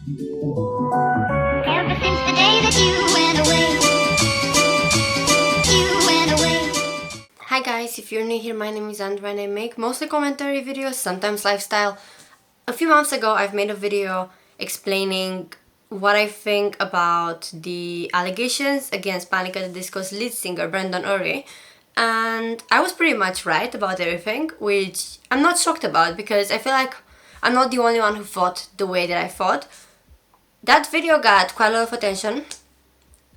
Ever since the day that you went away, you went away. Hi guys, if you're new here, my name is Andra and I make mostly commentary videos, sometimes lifestyle. A few months ago I've made a video explaining what I think about the allegations against Panic at the Disco's lead singer Brendon Urie, and I was pretty much right about everything, which I'm not shocked about because I feel like I'm not the only one who thought the way that I thought. That video got quite a lot of attention,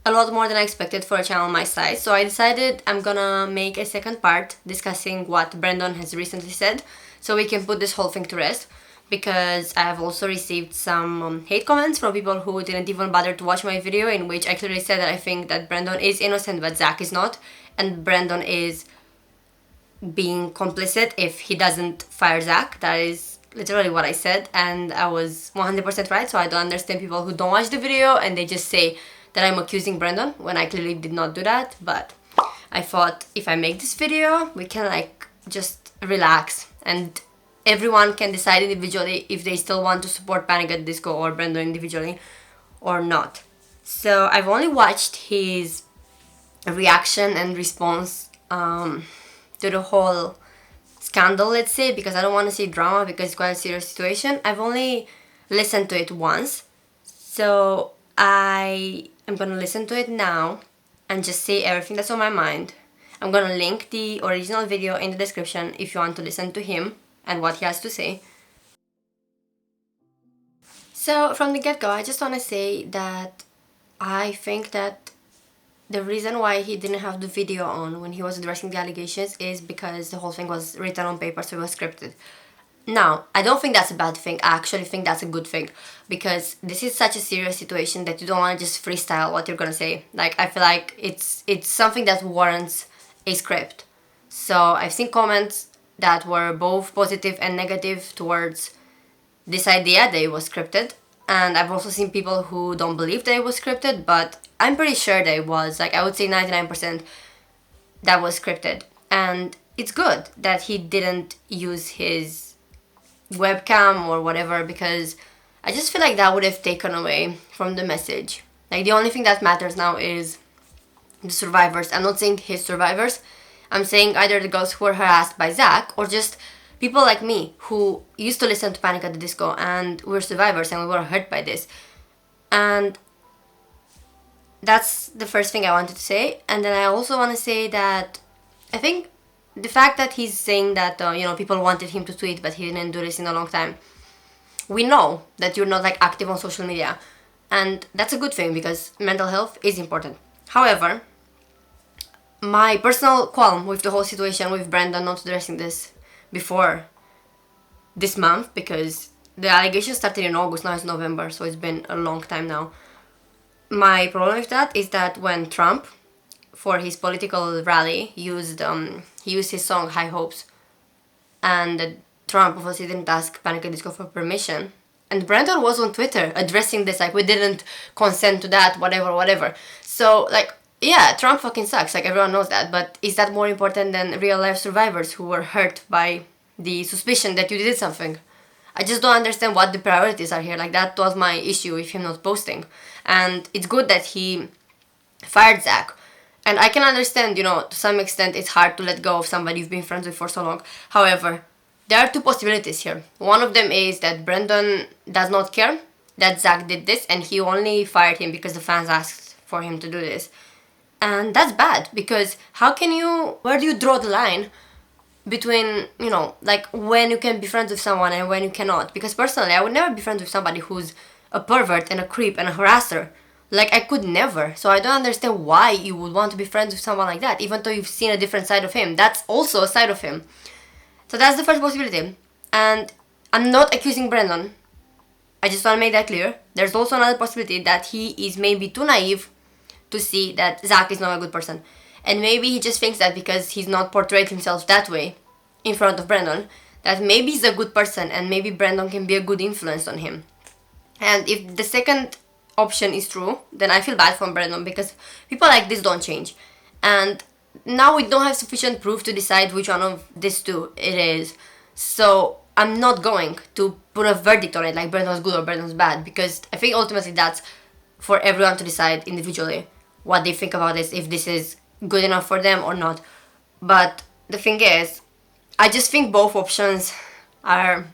a lot more than I expected for a channel my size, so I decided I'm gonna make a second part discussing what Brendon has recently said, so we can put this whole thing to rest, because I have also received some hate comments from people who didn't even bother to watch my video, in which I clearly said that I think that Brendon is innocent but Zack is not, and Brendon is being complicit if he doesn't fire Zack. That is literally what I said, and I was 100% right, so I don't understand people who don't watch the video and they just say that I'm accusing Brendon when I clearly did not do that. But I thought if I make this video, we can like just relax and everyone can decide individually if they still want to support Panic at the Disco or Brendon individually or not. So I've only watched his reaction and response to the whole scandal, let's say, because I don't want to say drama because it's quite a serious situation. I've only listened to it once, so I am gonna listen to it now and just say everything that's on my mind. I'm gonna link the original video in the description if you want to listen to him and what he has to say. So from the get-go, I just want to say that I think that the reason why he didn't have the video on when he was addressing the allegations is because the whole thing was written on paper, so it was scripted. Now, I don't think that's a bad thing. I actually think that's a good thing, because this is such a serious situation that you don't want to just freestyle what you're gonna say. Like, I feel like it's something that warrants a script. So I've seen comments that were both positive and negative towards this idea that it was scripted, and I've also seen people who don't believe that it was scripted, but I'm pretty sure that it was. Like, I would say 99% that was scripted. And it's good that he didn't use his webcam or whatever, because I just feel like that would have taken away from the message. Like, the only thing that matters now is the survivors. I'm not saying his survivors. I'm saying either the girls who were harassed by Zack or just people like me who used to listen to Panic at the Disco and we're survivors and we were hurt by this. And that's the first thing I wanted to say. And then I also want to say that I think the fact that he's saying that people wanted him to tweet but he didn't do this in a long time, we know that you're not like active on social media, and that's a good thing because mental health is important. However, my personal qualm with the whole situation with Brendon not addressing this before this month, because the allegations started in August, now it's November, so it's been a long time now. My problem with that is that when Trump, for his political rally, used his song High Hopes, and Trump obviously didn't ask Panic at Disco for permission, and Brendon was on Twitter addressing this like, we didn't consent to that, whatever. So like, yeah, Trump fucking sucks, like everyone knows that, but is that more important than real life survivors who were hurt by the suspicion that you did something? I just don't understand what the priorities are here. Like, that was my issue with him not posting. And it's good that he fired Zack. And I can understand, to some extent it's hard to let go of somebody you've been friends with for so long. However, there are two possibilities here. One of them is that Brendon does not care that Zack did this and he only fired him because the fans asked for him to do this. And that's bad, because where do you draw the line between, like, when you can be friends with someone and when you cannot? Because personally, I would never be friends with somebody who's a pervert and a creep and a harasser. Like, I could never. So I don't understand why you would want to be friends with someone like that, even though you've seen a different side of him. That's also a side of him. So that's the first possibility. And I'm not accusing Brendon. I just want to make that clear. There's also another possibility that he is maybe too naive to see that Zack is not a good person. And maybe he just thinks that because he's not portrayed himself that way in front of Brendon, that maybe he's a good person and maybe Brendon can be a good influence on him. And if the second option is true, then I feel bad for Brendon, because people like this don't change. And now we don't have sufficient proof to decide which one of these two it is. So I'm not going to put a verdict on it, like Brendon's good or Brendon's bad, because I think ultimately that's for everyone to decide individually what they think about this, if this is good enough for them or not. But the thing is, I just think both options are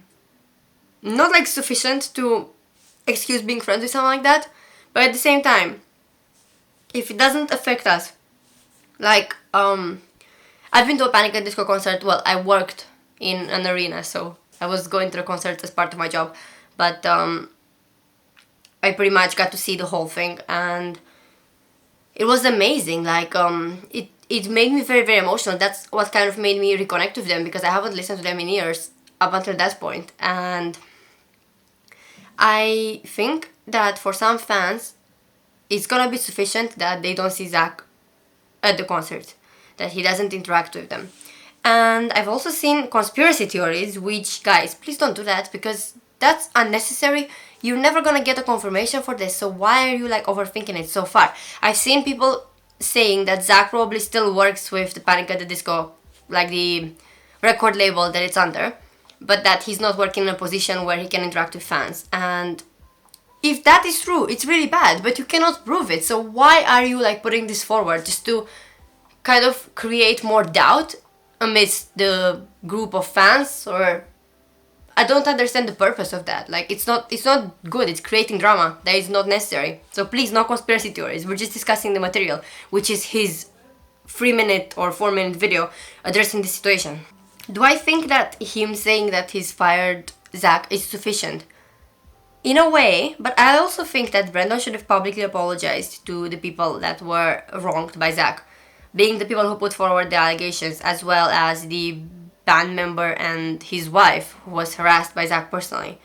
not like sufficient to excuse being friends with someone like that. But at the same time, if it doesn't affect us, like I've been to a Panic at Disco concert. Well, I worked in an arena, so I was going to the concert as part of my job, but I pretty much got to see the whole thing, and it was amazing. Like it made me very, very emotional. That's what kind of made me reconnect with them, because I haven't listened to them in years up until that point. And I think that for some fans, it's gonna be sufficient that they don't see Zack at the concert, that he doesn't interact with them. And I've also seen conspiracy theories, which, guys, please don't do that, because that's unnecessary. You're never gonna get a confirmation for this, so why are you like overthinking it so far? I've seen people saying that Zack probably still works with the Panic at the Disco, like the record label that it's under, but that he's not working in a position where he can interact with fans. And if that is true, it's really bad, but you cannot prove it. So why are you like putting this forward, just to kind of create more doubt amidst the group of fans? Or I don't understand the purpose of that. Like, it's not good. It's creating drama that is not necessary. So please, no conspiracy theories. We're just discussing the material, which is his 3-minute or 4-minute video addressing the situation. Do I think that him saying that he's fired Zack is sufficient? In a way, but I also think that Brendon should have publicly apologized to the people that were wronged by Zack, being the people who put forward the allegations, as well as the band member and his wife who was harassed by Zack personally.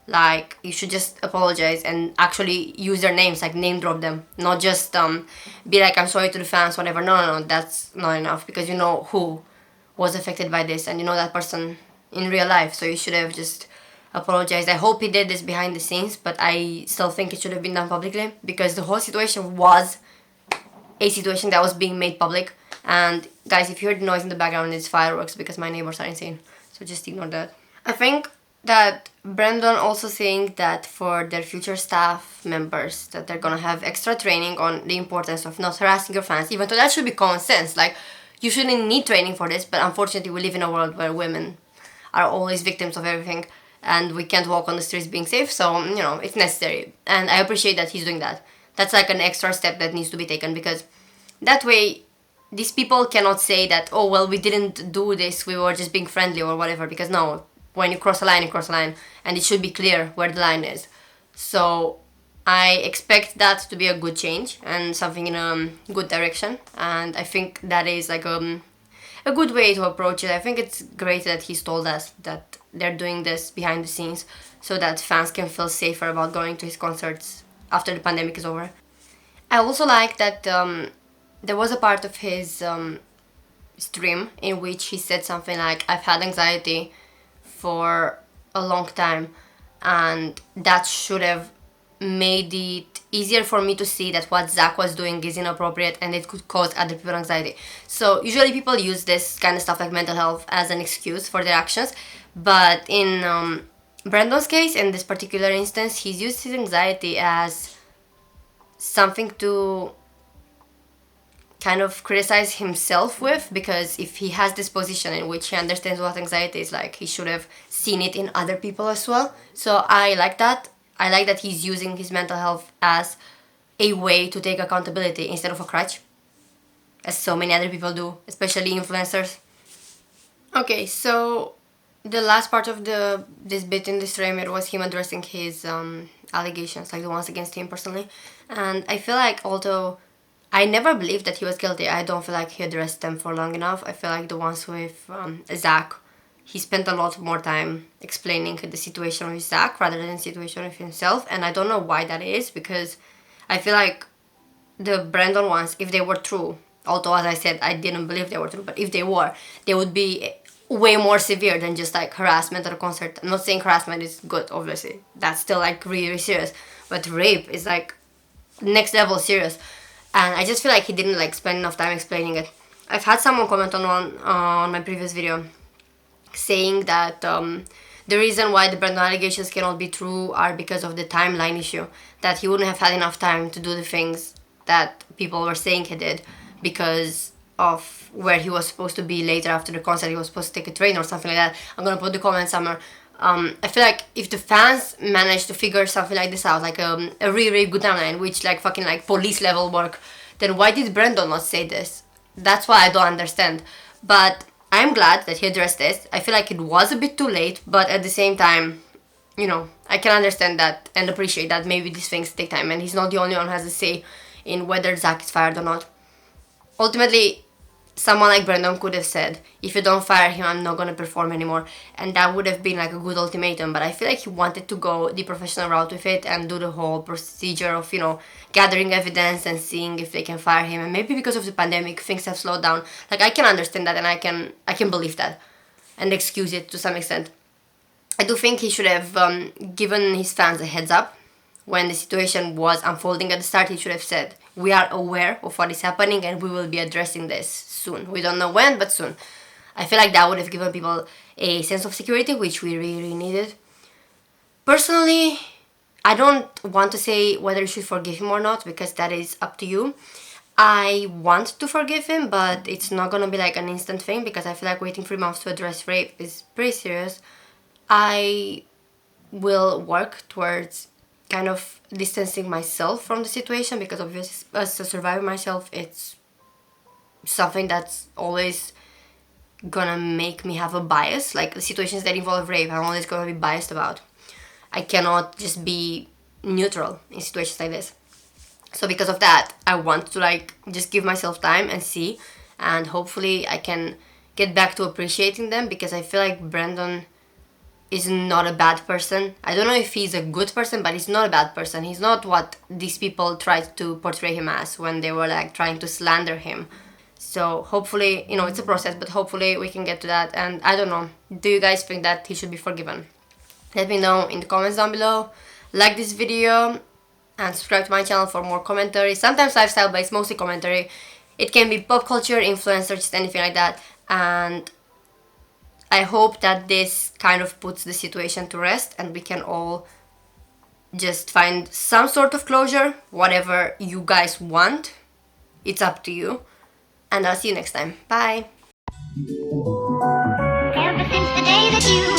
Like, you should just apologize and actually use their names, like name drop them, not just be like, I'm sorry to the fans, whatever. No, that's not enough, because you know who was affected by this and you know that person in real life, so you should have just apologized. I hope he did this behind the scenes, but I still think it should have been done publicly, because the whole situation was a situation that was being made public. And guys, if you heard the noise in the background, it's fireworks, because my neighbors are insane, so just ignore that. I think that Brendon also saying that for their future staff members, that they're gonna have extra training on the importance of not harassing your fans, even though that should be common sense. Like, you shouldn't need training for this, but unfortunately we live in a world where women are always victims of everything, and we can't walk on the streets being safe, so, you know, it's necessary. And I appreciate that he's doing that. That's like an extra step that needs to be taken, because that way these people cannot say that, oh, well, we didn't do this, we were just being friendly or whatever, because no, when you cross a line, you cross a line, and it should be clear where the line is. So I expect that to be a good change and something in a good direction, and I think that is like a good way to approach it. I think it's great that he's told us that they're doing this behind the scenes so that fans can feel safer about going to his concerts after the pandemic is over. I also like that there was a part of his stream in which he said something like, I've had anxiety for a long time, and that should have made it easier for me to see that what Zack was doing is inappropriate and it could cause other people anxiety. So usually people use this kind of stuff like mental health as an excuse for their actions, but in Brendon's case, in this particular instance, he's used his anxiety as something to kind of criticize himself with, because if he has this position in which he understands what anxiety is like, he should have seen it in other people as well. So I like that. I like that he's using his mental health as a way to take accountability instead of a crutch, as so many other people do, especially influencers. Okay, so the last part of this bit in the stream, it was him addressing his allegations, like the ones against him personally. And I feel like, although I never believed that he was guilty, I don't feel like he addressed them for long enough. I feel like the ones with Zack, he spent a lot more time explaining the situation with Zack rather than the situation with himself. And I don't know why that is, because I feel like the Brendon ones, if they were true, although as I said, I didn't believe they were true, but if they were, they would be way more severe than just like harassment at a concert. I'm not saying harassment is good, obviously. That's still like really, really serious. But rape is like next level serious. And I just feel like he didn't like spend enough time explaining it. I've had someone comment on my previous video saying that The reason why the Brendon allegations cannot be true are because of the timeline issue, that he wouldn't have had enough time to do the things that people were saying he did because of where he was supposed to be later after the concert. He was supposed to take a train or something like that. I'm gonna put the comment somewhere. I feel like if the fans managed to figure something like this out, like a really, really good timeline, which like fucking like police level work, then why did Brendon not say this? That's why I don't understand. But I'm glad that he addressed this. I feel like it was a bit too late, but at the same time, you know, I can understand that and appreciate that maybe these things take time, and he's not the only one who has a say in whether Zack is fired or not. Ultimately, someone like Brendon could have said, if you don't fire him, I'm not going to perform anymore. And that would have been like a good ultimatum. But I feel like he wanted to go the professional route with it and do the whole procedure of, you know, gathering evidence and seeing if they can fire him. And maybe because of the pandemic, things have slowed down. Like, I can understand that, and I can believe that and excuse it to some extent. I do think he should have given his fans a heads up. When the situation was unfolding at the start, he should have said, we are aware of what is happening and we will be addressing this soon. We don't know when, but soon. I feel like that would have given people a sense of security, which we really, really needed. Personally, I don't want to say whether you should forgive him or not, because that is up to you. I want to forgive him, but it's not gonna be like an instant thing, because I feel like waiting 3 months to address rape is pretty serious. I will work towards kind of distancing myself from the situation, because obviously as a survivor myself, it's something that's always gonna make me have a bias. Like the situations that involve rape, I'm always gonna be biased about. I cannot just be neutral in situations like this. So because of that, I want to like just give myself time and see, and hopefully I can get back to appreciating them, because I feel like Brendon is not a bad person. I don't know if he's a good person, but he's not a bad person. He's not what these people tried to portray him as when they were like trying to slander him. So hopefully, you know, it's a process, but hopefully we can get to that. And I don't know, do you guys think that he should be forgiven? Let me know in the comments down below. Like this video and subscribe to my channel for more commentary. Sometimes lifestyle, but it's mostly commentary. It can be pop culture, influencer, just anything like that. And I hope that this kind of puts the situation to rest and we can all just find some sort of closure. Whatever you guys want, it's up to you. And I'll see you next time. Bye. Ever since the day that you